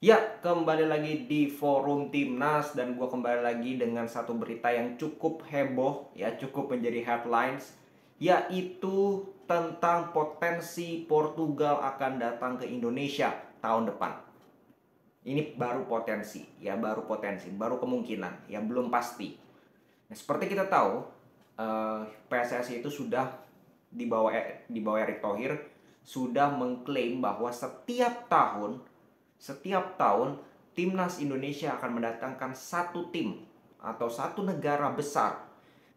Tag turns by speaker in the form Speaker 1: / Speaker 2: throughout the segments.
Speaker 1: Ya, kembali lagi di forum Timnas dan gue kembali lagi dengan satu berita yang cukup heboh, ya cukup menjadi headlines, yaitu tentang potensi Portugal akan datang ke Indonesia tahun depan. Ini baru potensi, baru kemungkinan, ya belum pasti. Nah, seperti kita tahu, PSSI itu sudah di bawah Erick Thohir sudah mengklaim bahwa setiap tahun timnas Indonesia akan mendatangkan satu tim atau satu negara besar.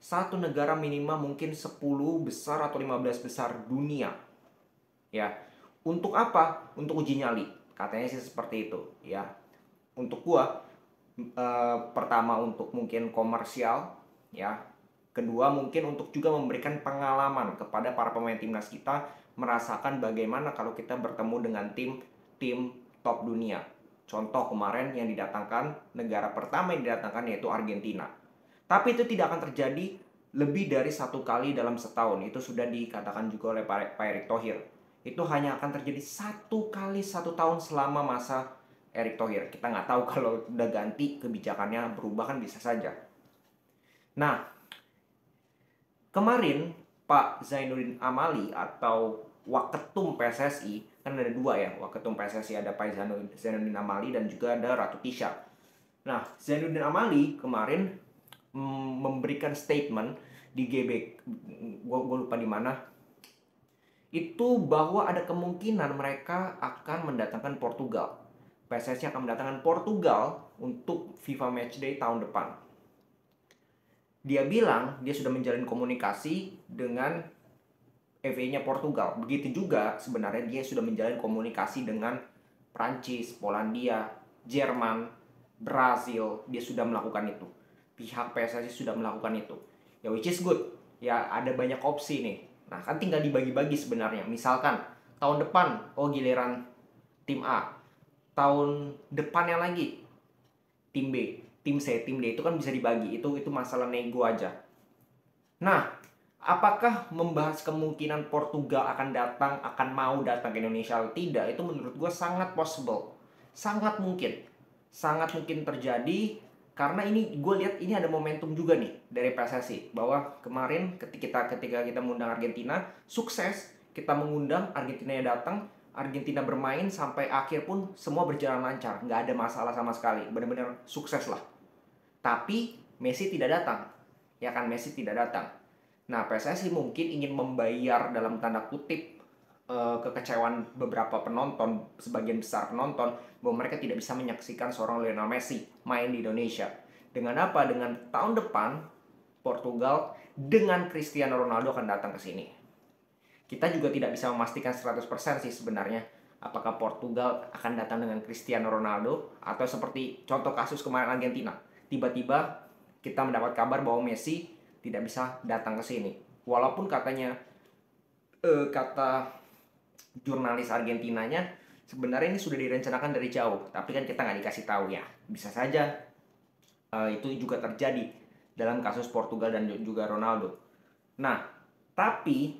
Speaker 1: Satu negara minimal mungkin 10 besar atau 15 besar dunia. Ya. Untuk apa? Untuk uji nyali. Katanya sih seperti itu, ya. Untuk gua pertama untuk mungkin komersial, ya. Kedua mungkin untuk juga memberikan pengalaman kepada para pemain timnas kita merasakan bagaimana kalau kita bertemu dengan tim top dunia. Contoh kemarin yang didatangkan, negara pertama yang didatangkan yaitu Argentina. Tapi itu tidak akan terjadi lebih dari satu kali dalam setahun. Itu sudah dikatakan juga oleh Pak Erick Thohir. Itu hanya akan terjadi satu kali satu tahun selama masa Erick Thohir. Kita nggak tahu kalau udah ganti kebijakannya berubah kan bisa saja. Nah, kemarin Pak Zainuddin Amali atau Waketum PSSI, kan ada dua ya, Waketum PSSI ada Pak Zainuddin Amali dan juga ada Ratu Tisha. Nah, Zainuddin Amali kemarin memberikan statement di GB, gue lupa di mana, itu bahwa ada kemungkinan mereka akan mendatangkan Portugal. PSSI akan mendatangkan Portugal untuk FIFA Matchday tahun depan. Dia bilang dia sudah menjalin komunikasi dengan FA-nya Portugal. Begitu juga sebenarnya dia sudah menjalin komunikasi dengan Prancis, Polandia, Jerman, Brazil. Dia sudah melakukan itu. Pihak PSSI sudah melakukan itu. Ya which is good. Ya ada banyak opsi nih. Nah kan tinggal dibagi-bagi sebenarnya. Misalkan tahun depan, oh giliran tim A. Tahun depannya lagi tim B, tim C, tim D itu kan bisa dibagi. Itu masalah nego aja. Nah, apakah membahas kemungkinan Portugal akan datang, akan mau datang ke Indonesia atau tidak, itu menurut gue sangat possible. Sangat mungkin. Sangat mungkin terjadi karena ini gue lihat ini ada momentum juga nih dari PSSI bahwa kemarin ketika kita mengundang Argentina, sukses. Kita mengundang Argentina yang datang, Argentina bermain sampai akhir pun semua berjalan lancar, nggak ada masalah sama sekali, benar-benar sukses lah. Tapi Messi tidak datang, ya kan, Messi tidak datang. Nah, PSSI mungkin ingin membayar dalam tanda kutip kekecewaan beberapa penonton, sebagian besar penonton, bahwa mereka tidak bisa menyaksikan seorang Lionel Messi main di Indonesia. Dengan apa? Dengan tahun depan Portugal dengan Cristiano Ronaldo akan datang ke sini. Kita juga tidak bisa memastikan 100% sih sebenarnya apakah Portugal akan datang dengan Cristiano Ronaldo atau seperti contoh kasus kemarin Argentina. Tiba-tiba kita mendapat kabar bahwa Messi tidak bisa datang ke sini. Walaupun kata jurnalis Argentinanya sebenarnya ini sudah direncanakan dari jauh, tapi kan kita nggak dikasih tahu ya. Bisa saja itu juga terjadi dalam kasus Portugal dan juga Ronaldo. Nah, tapi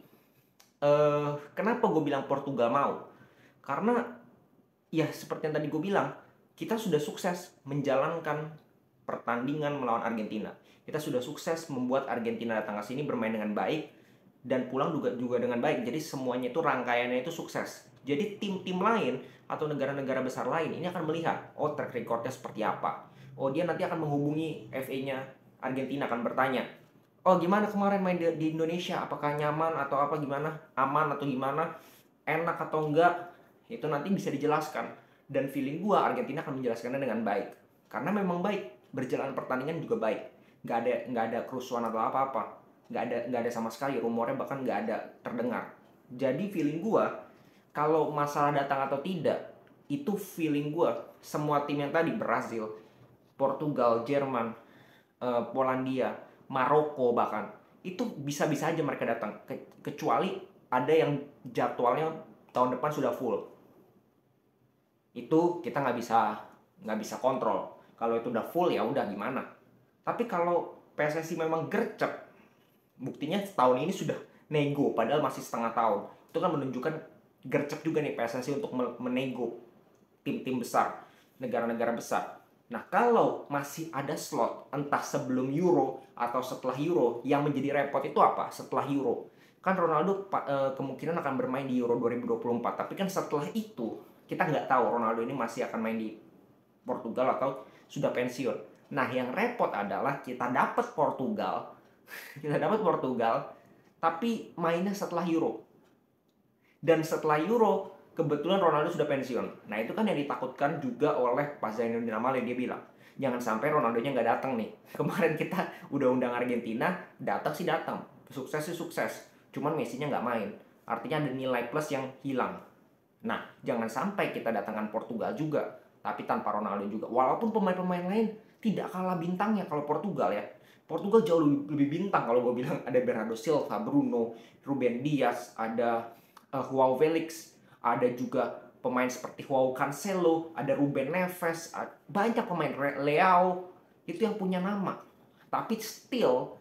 Speaker 1: kenapa gue bilang Portugal mau? Karena ya seperti yang tadi gue bilang, kita sudah sukses menjalankan pertandingan melawan Argentina. Kita sudah sukses membuat Argentina datang ke sini bermain dengan baik dan pulang juga dengan baik. Jadi semuanya itu rangkaiannya itu sukses. Jadi tim-tim lain atau negara-negara besar lain ini akan melihat, oh track recordnya seperti apa. Oh dia nanti akan menghubungi FA-nya Argentina, akan bertanya, oh gimana kemarin main di Indonesia, apakah nyaman atau apa, gimana, aman atau gimana, enak atau enggak, itu nanti bisa dijelaskan. Dan feeling gua Argentina akan menjelaskannya dengan baik, karena memang baik, berjalan pertandingan juga baik, nggak ada kerusuhan atau apa-apa, nggak ada sama sekali, rumornya bahkan nggak ada terdengar. Jadi feeling gua kalau masalah datang atau tidak, itu feeling gua semua tim yang tadi, Brazil, Portugal, Jerman, Polandia, Maroko bahkan, itu bisa-bisa aja mereka datang, kecuali ada yang jadwalnya tahun depan sudah full. Itu kita nggak bisa kontrol. Kalau itu udah full ya udah gimana. Tapi kalau PSSI memang gercep, buktinya tahun ini sudah nego padahal masih setengah tahun. Itu kan menunjukkan gercep juga nih PSSI untuk menego tim-tim besar. negara-negara besar. Nah, kalau masih ada slot entah sebelum Euro atau setelah Euro, yang menjadi repot itu apa? Setelah Euro. Kan Ronaldo kemungkinan akan bermain di Euro 2024, tapi kan setelah itu kita nggak tahu Ronaldo ini masih akan main di Portugal atau sudah pensiun. Nah, yang repot adalah kita dapat Portugal, kita dapat Portugal, tapi mainnya setelah Euro. Dan setelah Euro, kebetulan Ronaldo sudah pensiun. Nah, itu kan yang ditakutkan juga oleh Pak Zainuddin Amali. Dia bilang, jangan sampai Ronaldonya nggak datang nih. Kemarin kita udah undang Argentina, datang sih datang. Sukses sih sukses. Cuman Messi-nya nggak main. Artinya ada nilai plus yang hilang. Nah, jangan sampai kita datangkan Portugal juga, tapi tanpa Ronaldo juga. Walaupun pemain-pemain lain tidak kalah bintangnya kalau Portugal ya. Portugal jauh lebih bintang kalau gue bilang. Ada Bernardo Silva, Bruno, Ruben Dias, ada Joao Felix, ada juga pemain seperti Joao Cancelo, ada Ruben Neves, banyak pemain, Leao, itu yang punya nama. Tapi still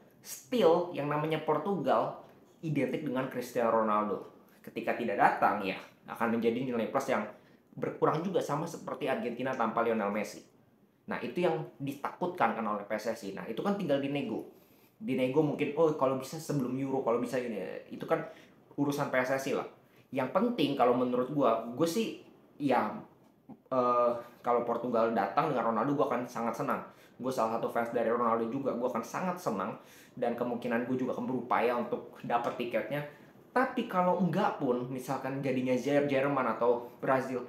Speaker 1: yang namanya Portugal identik dengan Cristiano Ronaldo. Ketika tidak datang ya akan menjadi nilai plus yang berkurang juga, sama seperti Argentina tanpa Lionel Messi. Nah, itu yang ditakutkan kan oleh PSSI. Nah, itu kan tinggal dinego. Dinego mungkin, oh kalau bisa sebelum Euro, kalau bisa ini. Itu kan urusan PSSI lah. Yang penting kalau menurut gue sih ya kalau Portugal datang dengan Ronaldo, gue akan sangat senang. Gue salah satu fans dari Ronaldo juga, gue akan sangat senang. Dan kemungkinan gue juga akan berupaya untuk dapat tiketnya. Tapi kalau enggak pun, misalkan jadinya Jerman atau Brazil,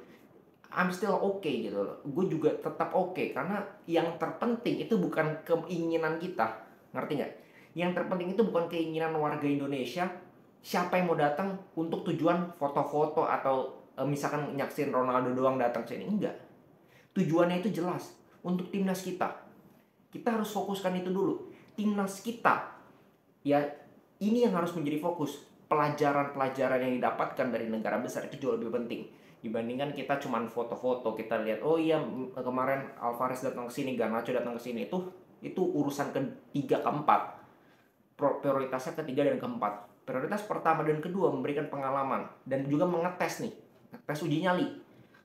Speaker 1: I'm still okay gitu loh. Gue juga tetap okay, karena yang terpenting itu bukan keinginan kita, ngerti nggak? Yang terpenting itu bukan keinginan warga Indonesia, siapa yang mau datang untuk tujuan foto-foto atau misalkan nyaksin Ronaldo doang datang sini, enggak. Tujuannya itu jelas, untuk timnas kita. Kita harus fokuskan itu dulu. Timnas kita, ya ini yang harus menjadi fokus. Pelajaran-pelajaran yang didapatkan dari negara besar itu jauh lebih penting dibandingkan kita cuman foto-foto. Kita lihat, oh iya kemarin Alvarez datang ke sini, Garnacho datang ke sini, itu urusan ketiga keempat. Prioritasnya ketiga dan keempat. Prioritas pertama dan kedua memberikan pengalaman dan juga mengetes nih, ngetes uji nyali,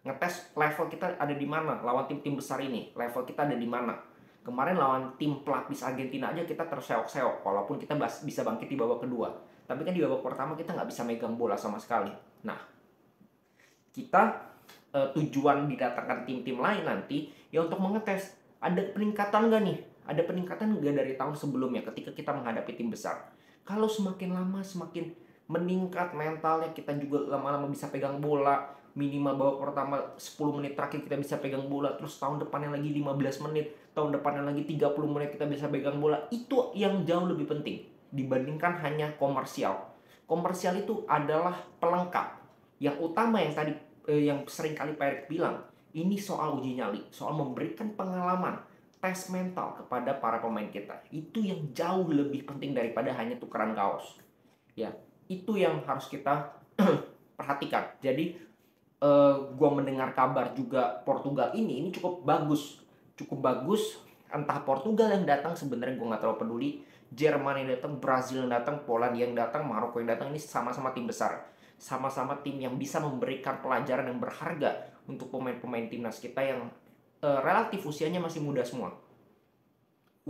Speaker 1: ngetes level kita ada di mana lawan tim-tim besar ini, level kita ada di mana. Kemarin lawan tim pelapis Argentina aja kita terseok-seok, walaupun kita bisa bangkit di babak kedua. Tapi kan di babak pertama kita nggak bisa megang bola sama sekali. Nah, kita tujuan didatangkan tim-tim lain nanti ya untuk mengetes ada peningkatan nggak nih, ada peningkatan nggak dari tahun sebelumnya ketika kita menghadapi tim besar. Kalau semakin lama semakin meningkat mentalnya, kita juga lama-lama bisa pegang bola. Minimal babak pertama 10 menit terakhir kita bisa pegang bola, terus tahun depannya lagi 15 menit, tahun depannya lagi 30 menit kita bisa pegang bola. Itu yang jauh lebih penting dibandingkan hanya komersial. Komersial itu adalah pelengkap. Yang utama yang tadi yang sering kali Pak Erik bilang, ini soal uji nyali, soal memberikan pengalaman, tes mental kepada para pemain kita. Itu yang jauh lebih penting daripada hanya tukeran kaos. Ya, itu yang harus kita perhatikan. Jadi gue mendengar kabar juga Portugal ini cukup bagus, entah Portugal yang datang sebenarnya gue nggak terlalu peduli, Jerman yang datang, Brazil yang datang, Polandia yang datang, Maroko yang datang, ini sama-sama tim besar, sama-sama tim yang bisa memberikan pelajaran yang berharga untuk pemain-pemain timnas kita yang relatif usianya masih muda semua.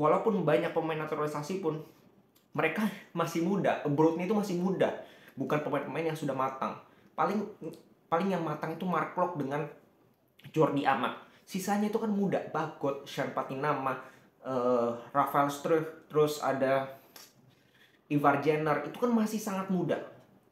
Speaker 1: Walaupun banyak pemain naturalisasi pun mereka masih muda, abroadnya itu masih muda, bukan pemain-pemain yang sudah matang. Paling yang matang itu Mark Klok dengan Jordi Amat. Sisanya itu kan muda, Bagot, Sean Patinama, Rafael Struijk, terus ada Ivar Jenner, itu kan masih sangat muda.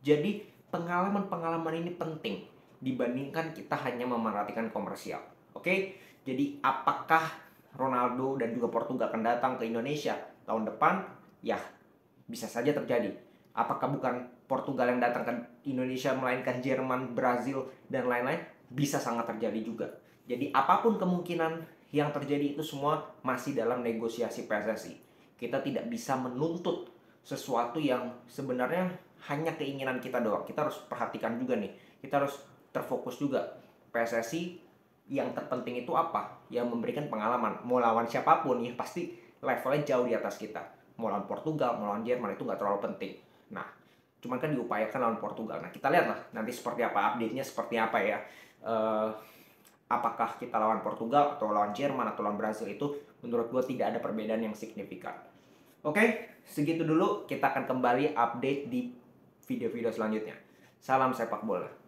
Speaker 1: Jadi pengalaman-pengalaman ini penting dibandingkan kita hanya memerhatikan komersial. Oke? Jadi apakah Ronaldo dan juga Portugal akan datang ke Indonesia tahun depan? Ya, bisa saja terjadi. Apakah bukan Portugal yang datang ke Indonesia melainkan Jerman, Brazil, dan lain-lain? Bisa sangat terjadi juga. Jadi apapun kemungkinan yang terjadi itu semua masih dalam negosiasi PSSI. Kita tidak bisa menuntut sesuatu yang sebenarnya hanya keinginan kita doang. Kita harus perhatikan juga nih. Kita harus terfokus juga. PSSI yang terpenting itu apa? Yang memberikan pengalaman. Mau lawan siapapun ya pasti levelnya jauh di atas kita. Mau lawan Portugal, mau lawan Jerman itu nggak terlalu penting. Nah, cuman kan diupayakan lawan Portugal. Nah, kita lihat lah nanti seperti apa, update-nya seperti apa ya. apakah kita lawan Portugal atau lawan Jerman atau lawan Brazil, itu menurut gue tidak ada perbedaan yang signifikan. Oke, segitu dulu. Kita akan kembali update di video-video selanjutnya. Salam sepak bola.